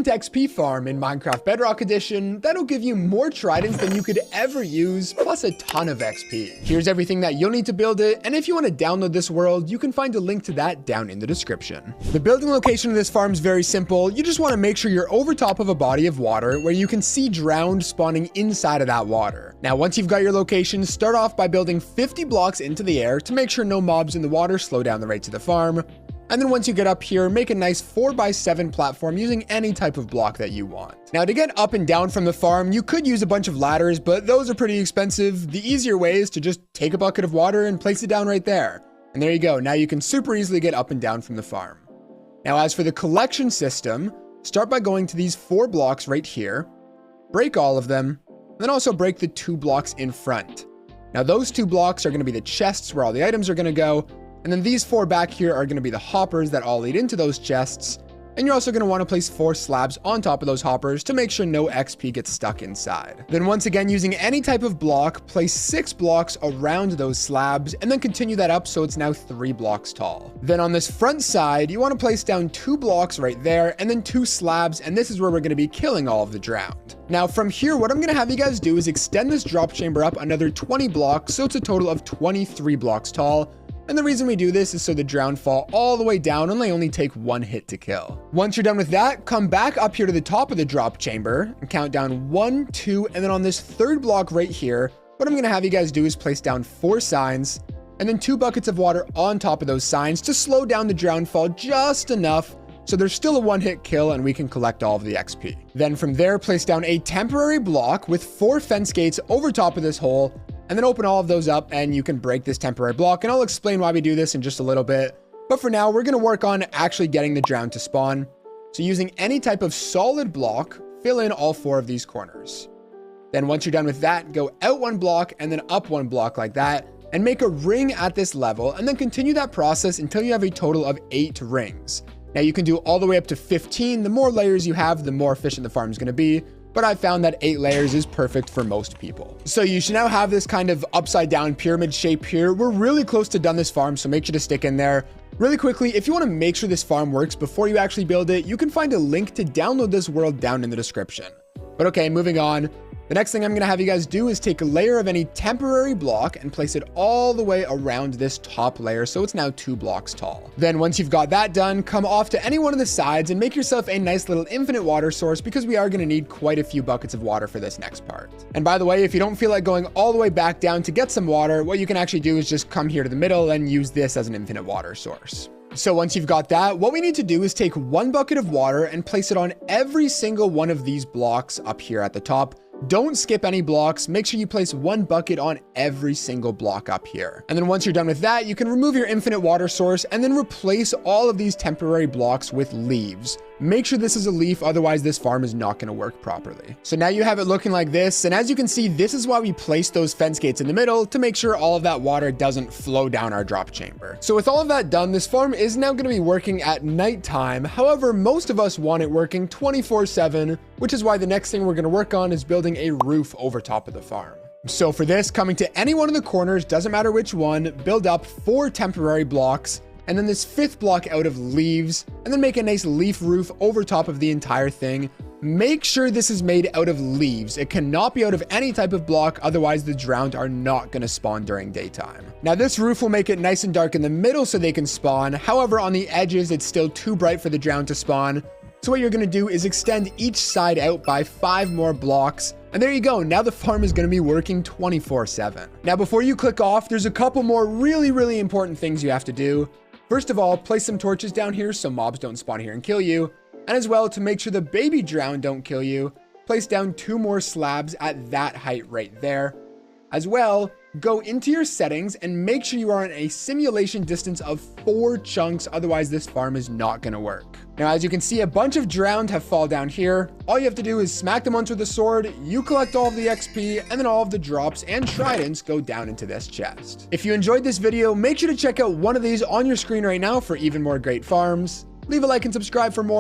XP farm in Minecraft Bedrock Edition that'll give you more tridents than you could ever use, plus a ton of XP. Here's everything that you'll need to build it, and if you want to download this world, you can find a link to that down in the description. The building location of this farm is very simple. You just want to make sure you're over top of a body of water where you can see drowned spawning inside of that water. Now, once you've got your location, start off by building 50 blocks into the air to make sure no mobs in the water slow down the rate to the farm. And then once you get up here, make a nice 4x7 platform using any type of block that you want. Now, to get up and down from the farm, you could use a bunch of ladders, but those are pretty expensive. The easier way is to just take a bucket of water and place it down right there. And there you go. Now you can super easily get up and down from the farm. Now, as for the collection system, start by going to these 4 blocks right here, break all of them, and then also break the 2 blocks in front. Now, those 2 blocks are going to be the chests where all the items are going to go. And then these 4 back here are going to be the hoppers that all lead into those chests. And you're also going to want to place 4 slabs on top of those hoppers to make sure no XP gets stuck inside. Then once again, using any type of block, place 6 blocks around those slabs and then continue that up so it's now 3 blocks tall. Then on this front side, you want to place down 2 blocks right there and then 2 slabs, and this is where we're going to be killing all of the drowned. Now from here, what I'm going to have you guys do is extend this drop chamber up another 20 blocks, so it's a total of 23 blocks tall. And the reason we do this is so the drowned fall all the way down and they only take 1 hit to kill. Once you're done with that, come back up here to the top of the drop chamber and count down 1, 2, and then on this 3rd block right here, what I'm gonna have you guys do is place down 4 signs and then 2 buckets of water on top of those signs to slow down the drowned fall just enough so there's still a 1-hit kill and we can collect all of the XP. Then from there, place down a temporary block with 4 fence gates over top of this hole, and then open all of those up and you can break this temporary block, and I'll explain why we do this in just a little bit. But for now, we're going to work on actually getting the drowned to spawn. So using any type of solid block, fill in all 4 of these corners. Then once you're done with that, go out 1 block and then up 1 block like that, and make a ring at this level, and then continue that process until you have a total of 8 rings. Now you can do all the way up to 15. The more layers you have, the more efficient the farm is going to be. But I found that 8 layers is perfect for most people. So you should now have this kind of upside down pyramid shape here. We're really close to done this farm, so make sure to stick in there. Really quickly, if you want to make sure this farm works before you actually build it, you can find a link to download this world down in the description. But okay, moving on. The next thing I'm going to have you guys do is take a layer of any temporary block and place it all the way around this top layer, so it's now 2 blocks tall. Then once you've got that done, come off to any one of the sides and make yourself a nice little infinite water source, because we are going to need quite a few buckets of water for this next part. And by the way, if you don't feel like going all the way back down to get some water, what you can actually do is just come here to the middle and use this as an infinite water source. So once you've got that, what we need to do is take 1 bucket of water and place it on every single one of these blocks up here at the top. Don't skip any blocks. Make sure you place 1 bucket on every single block up here. And then once you're done with that, you can remove your infinite water source and then replace all of these temporary blocks with leaves. Make sure this is a leaf, otherwise this farm is not going to work properly. So now you have it looking like this, and as you can see, this is why we place those fence gates in the middle, to make sure all of that water doesn't flow down our drop chamber. So with all of that done, this farm is now going to be working at nighttime. However, most of us want it working 24/7, which is why the next thing we're going to work on is building a roof over top of the farm. So for this, coming to any one of the corners, doesn't matter which one, build up 4 temporary blocks, and then this 5th block out of leaves, and then make a nice leaf roof over top of the entire thing. Make sure this is made out of leaves. It cannot be out of any type of block, otherwise the drowned are not going to spawn during daytime. Now this roof will make it nice and dark in the middle so they can spawn. However, on the edges, it's still too bright for the drowned to spawn. So what you're going to do is extend each side out by 5 more blocks. And there you go. Now the farm is going to be working 24/7. Now before you click off, there's a couple more really important things you have to do. First of all, place some torches down here so mobs don't spawn here and kill you. And as well, to make sure the baby drowned don't kill you, place down 2 more slabs at that height right there. As well, go into your settings and make sure you are in a simulation distance of 4 chunks, otherwise this farm is not going to work. Now, as you can see, a bunch of drowned have fallen down here. All you have to do is smack them once with a sword, you collect all of the XP, and then all of the drops and tridents go down into this chest. If you enjoyed this video, make sure to check out one of these on your screen right now for even more great farms. Leave a like and subscribe for more.